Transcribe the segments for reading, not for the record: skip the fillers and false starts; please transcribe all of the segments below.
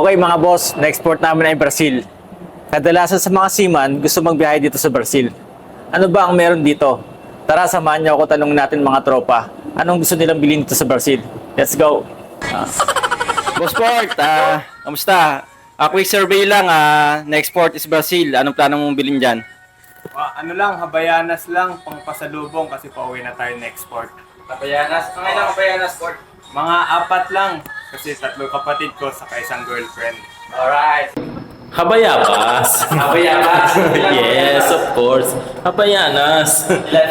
Okay mga boss, na-export namin ay Brazil. Kadalasan sa mga seaman gusto magbiyahe dito sa Brazil. Ano ba ang meron dito? Tara, samahan niyo ako, tanong natin mga tropa. Anong gusto nilang bilhin dito sa Brazil? Let's go! Boss Port, kamusta? Quick survey lang, na-export is Brazil. Anong plano mong bilhin dyan? Ano lang, habayanas lang, pangpasalubong kasi pauwi na tayo next port. Habayanas? Ang ilang Habayanas, Port? Mga 4 lang, kasi 3 kapatid ko saka isang girlfriend. Alright. Habayabas. Habayanas? Yes, of course. Habayanas. Ilan?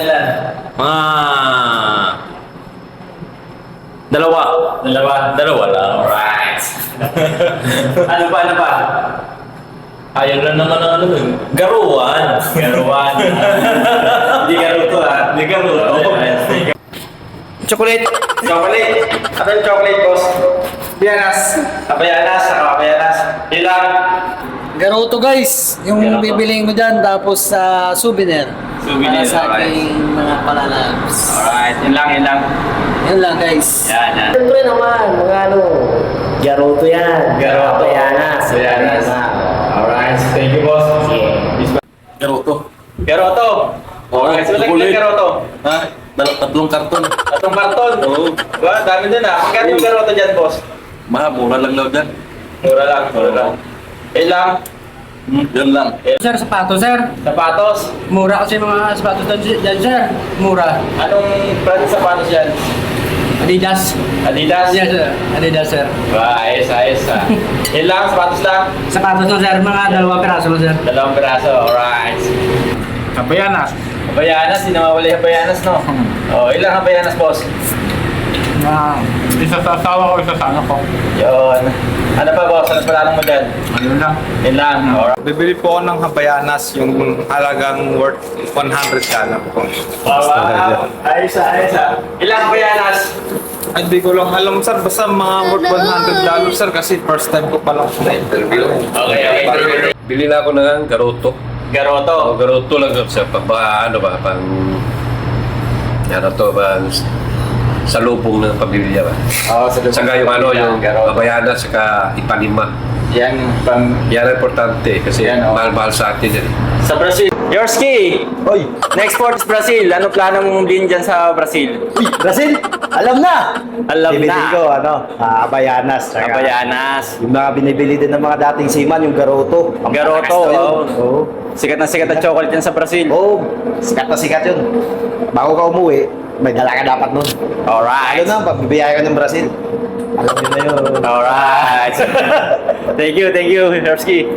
Dalawa. Dalawa lang. Alright. Ano pa? Ayaw lang naman ng ano nun. Garuan. Hindi garuto Hindi garuto. Chocolate. Ano yung chocolate, boss? Habayanas. Habayanas. Ilang? Garoto guys, yung Garoto. bibiling mo dyan tapos sa souvenir. Souvenir, Para sa alright. ating mga palalabs. Alright, yun lang. Yan lang guys. Yan. Siyempre naman, mga ano, Garoto yan. Garoto. Habayanas. Habayanas. Alright, thank you boss. Garoto. Garoto. Alright, so lang Chocolate. garoto. Ha? Tatlong karton. Atong karton. Oo. Ba, dami din Magkano yung garoto dyan, boss? Mura lang daw dyan. Mura lang. Ilang? Yan lang. Sir, sapatos sir. Sapatos. Mura kasi mga sapatos dyan sir. Mura. Anong brand ng sapatos yan? Adidas. Adidas? Yes sir. Adidas sir. Ayos. Ilang? Sapatos lang? Sapatos lang sir, mga 2 piraso lang sir. 2 piraso. Alright. Habayanas. Habayanas, hindi na mawala yung Habayanas, no? Oh, ilang Habayanas, boss? Isa sa asawa ko, isa sa anak ko. Yun. Ano pa, boss? Ano plano mo dyan? Ano lang. Yun lang. Alright. Bibili po ako ng habayanas, yung halagang worth 100 ka lang po. Wow. Ayos. Ilang Habayanas? Ay, di ko lang alam, sir. Basta mga worth $100, sir, kasi first time ko pa lang sa interview. Okay. Bili na ako ng garoto. Garoto. Garoto lang sa pang sa lubong ng pamilya ba. Oo, sa Saka yung yung Garoto. Habayanas saka Ipanema. Yan, pang... Yan ang importante kasi Yan, oh. mahal-mahal sa atin yan. Sa Brazil. Yorski! Oy, Na-export is Brazil. Ano plano mong bilhin dyan sa Brazil? Brazil, alam na. Alam Bibili na. ko, Habayanas. Saka Habayanas. Yung mga binibili din ng mga dating seaman, yung Garoto. Ang Garoto, malakas na yun. oo. Oo. Sikat na chocolate yan sa Brazil. Oo, sikat na sikat yun. Bago ka umuwi, may dala ka dapat nun. Alright. Ano na, pagbibiyaya ka ng Brazil. Alam niyo na yun. Alright. Thank you, Yorski.